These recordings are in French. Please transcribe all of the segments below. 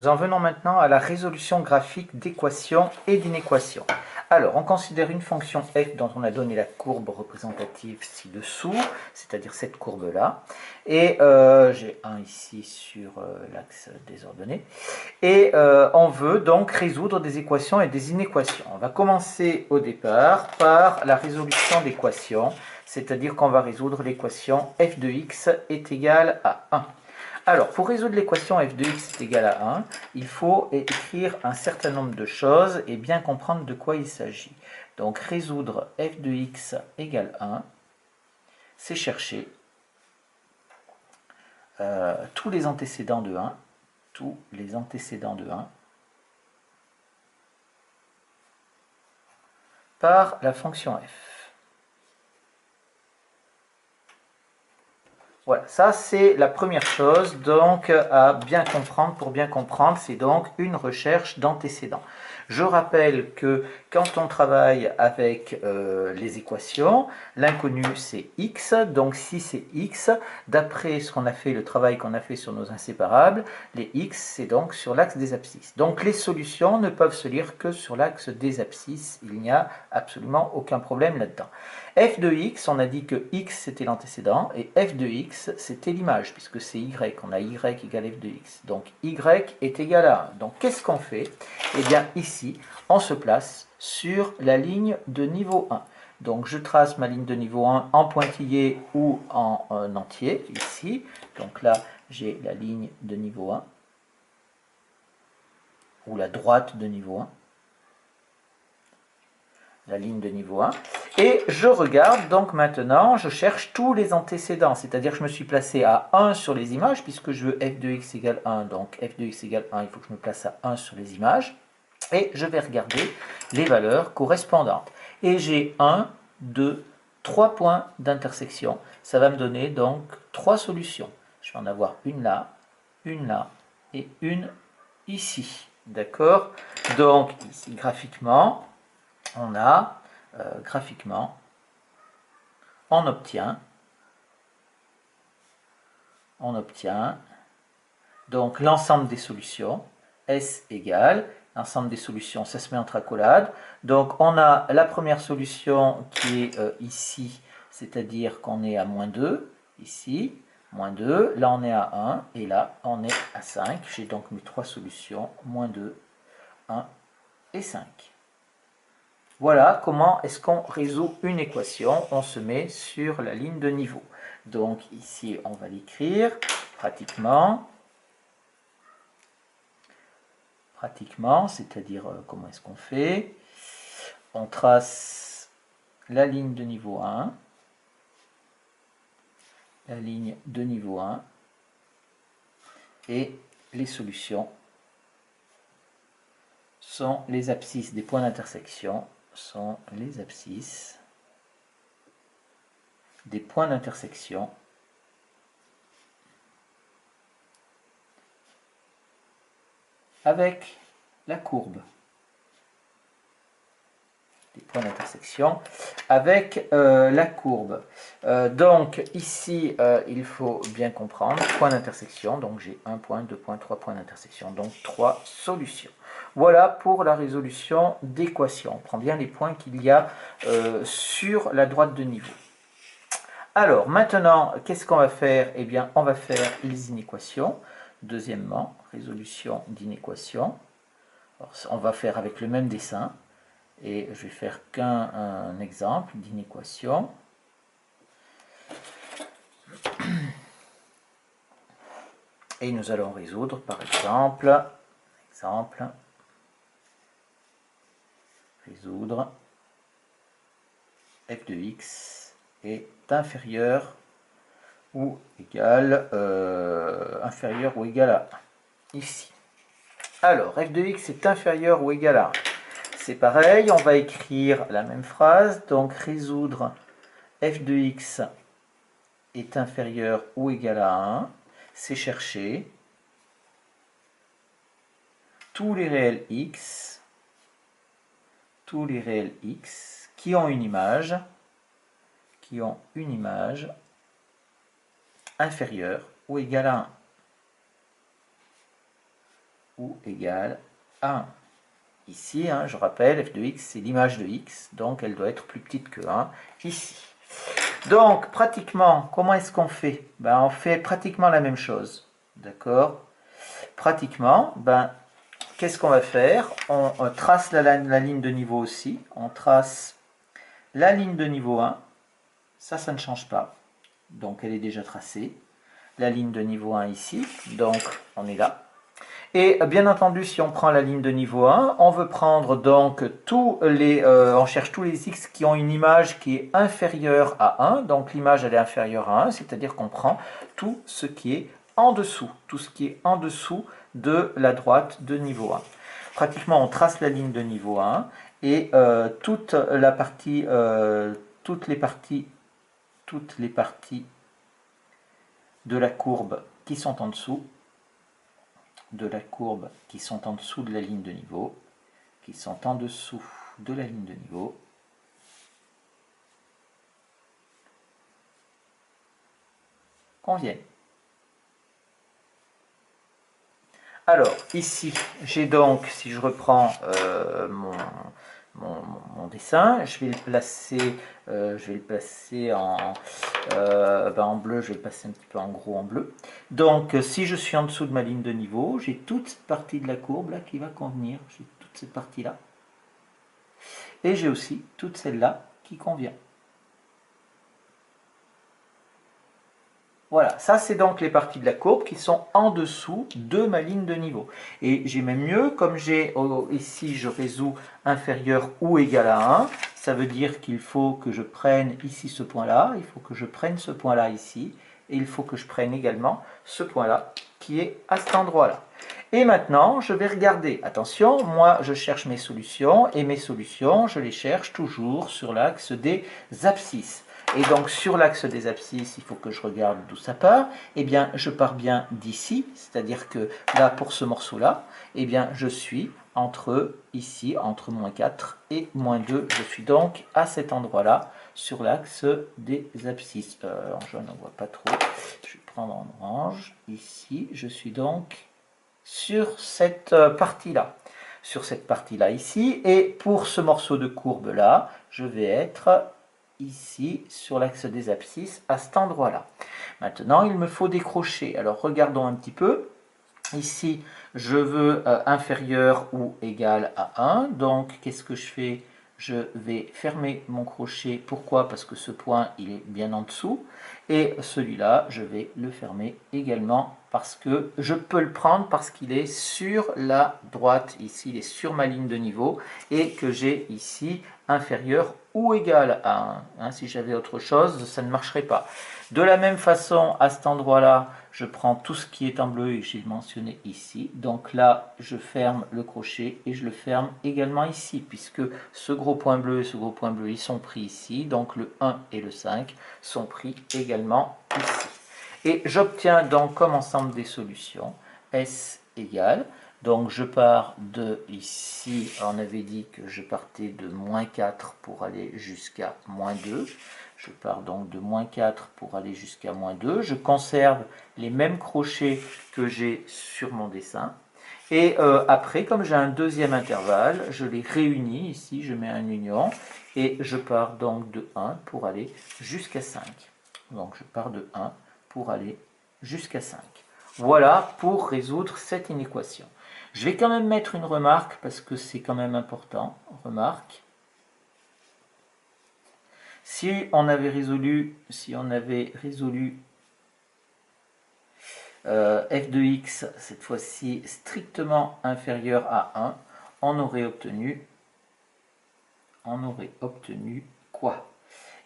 Nous en venons maintenant à la résolution graphique d'équations et d'inéquations. Alors, on considère une fonction f dont on a donné la courbe représentative ci-dessous, c'est-à-dire cette courbe-là. Et j'ai un ici sur l'axe des ordonnées. Et on veut donc résoudre des équations et des inéquations. On va commencer au départ par la résolution d'équations, c'est-à-dire qu'on va résoudre l'équation f de x est égale à 1. Alors, pour résoudre l'équation f de x est égal à 1, il faut écrire un certain nombre de choses et bien comprendre de quoi il s'agit. Donc, résoudre f de x égale 1, c'est chercher tous les antécédents de 1, par la fonction f. Voilà, ça c'est la première chose donc à bien comprendre. Pour bien comprendre, c'est donc une recherche d'antécédents. Je rappelle que quand on travaille avec les équations, l'inconnu c'est x, donc si c'est x, d'après ce qu'on a fait, le travail qu'on a fait sur nos inséparables, les x c'est donc sur l'axe des abscisses. Donc les solutions ne peuvent se lire que sur l'axe des abscisses, il n'y a absolument aucun problème là-dedans. F de x, on a dit que x c'était l'antécédent et f de x c'était l'image puisque c'est y, on a y égale f de x. Donc y est égal à 1. Donc qu'est-ce qu'on fait? Eh bien ici, on se place sur la ligne de niveau 1. Donc je trace ma ligne de niveau 1 en pointillé ou en entier ici. Donc là, j'ai la ligne de niveau 1 ou la droite de niveau 1. La ligne de niveau 1, et je regarde donc maintenant, je cherche tous les antécédents, c'est-à-dire que je me suis placé à 1 sur les images, puisque je veux f de x égale 1, donc f de x égale 1, il faut que je me place à 1 sur les images, et je vais regarder les valeurs correspondantes. Et j'ai 1, 2, 3 points d'intersection, ça va me donner donc 3 solutions. Je vais en avoir une là et une ici, d'accord? Donc ici, graphiquement, on a, graphiquement, on obtient donc l'ensemble des solutions, S égale, l'ensemble des solutions, ça se met entre accolades. Donc on a la première solution qui est ici, c'est-à-dire qu'on est à moins 2, ici, moins 2, là on est à 1, et là on est à 5. J'ai donc mes 3 solutions, moins 2, 1 et 5. Voilà comment est-ce qu'on résout une équation. On se met sur la ligne de niveau. Donc ici, on va l'écrire pratiquement. Pratiquement, c'est-à-dire comment est-ce qu'on fait? On trace la ligne de niveau 1. La ligne de niveau 1. Et les solutions sont les abscisses des points d'intersection. Sont les abscisses des points d'intersection avec la courbe des points d'intersection avec la courbe. Donc ici, il faut bien comprendre, point d'intersection, donc j'ai 1 point, 2 points, 3 points d'intersection, donc 3 solutions. Voilà pour la résolution d'équation. On prend bien les points qu'il y a sur la droite de niveau. Alors, maintenant, qu'est-ce qu'on va faire? Eh bien, on va faire les inéquations. Deuxièmement, résolution d'inéquation. On va faire avec le même dessin. Et je vais faire qu'un exemple d'inéquation. Et nous allons résoudre, par exemple, résoudre f de x est inférieur ou égal à 1. Ici. Alors, f de x est inférieur ou égal à 1. C'est pareil, on va écrire la même phrase, donc résoudre f de x est inférieur ou égal à 1, c'est chercher tous les réels x qui ont une image inférieure ou égale à 1. ou égale à 1. Ici, hein, je rappelle, f de x, c'est l'image de x, donc elle doit être plus petite que 1, ici. Donc, pratiquement, comment est-ce qu'on fait? Ben, on fait pratiquement la même chose, d'accord? Pratiquement, ben, qu'est-ce qu'on va faire? On trace la ligne de niveau aussi, on trace la ligne de niveau 1, ça ne change pas, donc elle est déjà tracée. La ligne de niveau 1 ici, donc on est là. Et bien entendu, si on prend la ligne de niveau 1, on veut prendre donc on cherche tous les x qui ont une image qui est inférieure à 1. Donc l'image elle est inférieure à 1, c'est-à-dire qu'on prend tout ce qui est en dessous, tout ce qui est en dessous de la droite de niveau 1. Pratiquement, on trace la ligne de niveau 1 et toutes les parties de la courbe qui sont en dessous, de la la ligne de niveau, qui sont en dessous de la ligne de niveau, conviennent. Alors, ici, j'ai donc, si je reprends mon dessin, je vais le placer en bleu, je vais le passer un petit peu en gros en bleu. Donc, si je suis en dessous de ma ligne de niveau, j'ai toute cette partie de la courbe là qui va convenir, j'ai toute cette partie là, et j'ai aussi toute celle-là qui convient. Voilà, ça c'est donc les parties de la courbe qui sont en dessous de ma ligne de niveau. Et j'ai même mieux, comme j'ai ici je résous inférieur ou égal à 1, ça veut dire qu'il faut que je prenne ici ce point-là, il faut que je prenne ce point-là ici, et il faut que je prenne également ce point-là qui est à cet endroit-là. Et maintenant, je vais regarder. Attention, moi je cherche mes solutions, et mes solutions, je les cherche toujours sur l'axe des abscisses. Et donc sur l'axe des abscisses, il faut que je regarde d'où ça part. Eh bien, je pars bien d'ici, c'est-à-dire que là, pour ce morceau-là, eh bien, je suis ici, entre -4 et -2. Je suis donc à cet endroit-là, sur l'axe des abscisses. En jaune, on ne voit pas trop. Je vais prendre en orange. Ici, je suis donc sur cette partie-là. Sur cette partie-là ici. Et pour ce morceau de courbe-là, je vais être ici sur l'axe des abscisses à cet endroit là. Maintenant il me faut décrocher, alors regardons un petit peu. Ici je veux inférieur ou égal à 1, donc qu'est-ce que je fais? Je vais fermer mon crochet. Pourquoi? Parce que ce point il est bien en dessous, et celui-là je vais le fermer également parce que je peux le prendre parce qu'il est sur la droite, ici il est sur ma ligne de niveau, et que j'ai ici inférieur ou égal à 1. Si j'avais autre chose, ça ne marcherait pas. De la même façon, à cet endroit-là, je prends tout ce qui est en bleu et que j'ai mentionné ici. Donc là, je ferme le crochet et je le ferme également ici, puisque ce gros point bleu et ce gros point bleu, ils sont pris ici. Donc le 1 et le 5 sont pris également ici. Et j'obtiens donc comme ensemble des solutions S égale, donc je pars de ici, on avait dit que je partais de -4 pour aller jusqu'à -2. Je pars donc de -4 pour aller jusqu'à -2. Je conserve les mêmes crochets que j'ai sur mon dessin. Et après, comme j'ai un deuxième intervalle, je les réunis ici, je mets un union, et je pars donc de 1 pour aller jusqu'à 5. Donc je pars de 1 pour aller jusqu'à 5. Voilà pour résoudre cette inéquation. Je vais quand même mettre une remarque parce que c'est quand même important. Remarque. Si on avait résolu f de x, cette fois-ci strictement inférieur à 1, on aurait obtenu quoi?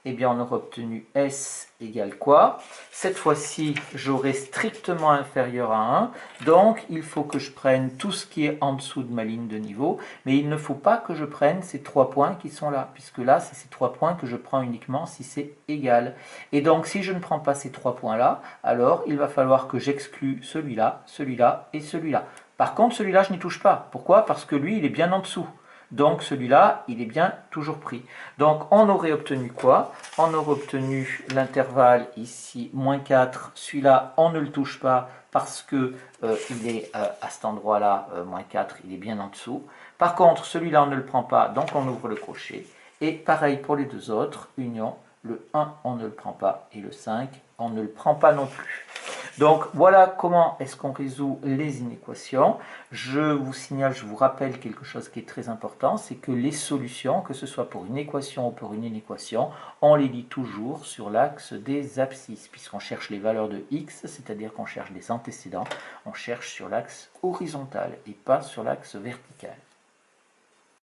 Eh bien, on aurait obtenu S égale quoi? Cette fois-ci, j'aurai strictement inférieur à 1. Donc, il faut que je prenne tout ce qui est en dessous de ma ligne de niveau. Mais il ne faut pas que je prenne ces 3 points qui sont là. Puisque là, c'est ces 3 points que je prends uniquement si c'est égal. Et donc, si je ne prends pas ces 3 points-là, alors il va falloir que j'exclue celui-là, celui-là et celui-là. Par contre, celui-là, je n'y touche pas. Pourquoi? Parce que lui, il est bien en dessous. Donc celui-là, il est bien toujours pris. Donc on aurait obtenu quoi? On aurait obtenu l'intervalle ici, moins 4. Celui-là, on ne le touche pas parce que il est à cet endroit-là, moins 4, il est bien en dessous. Par contre, celui-là, on ne le prend pas, donc on ouvre le crochet. Et pareil pour les deux autres, union, le 1, on ne le prend pas, et le 5, on ne le prend pas non plus. Donc voilà comment est-ce qu'on résout les inéquations. Je vous signale, je vous rappelle quelque chose qui est très important, c'est que les solutions, que ce soit pour une équation ou pour une inéquation, on les lit toujours sur l'axe des abscisses, puisqu'on cherche les valeurs de x, c'est-à-dire qu'on cherche des antécédents, on cherche sur l'axe horizontal et pas sur l'axe vertical.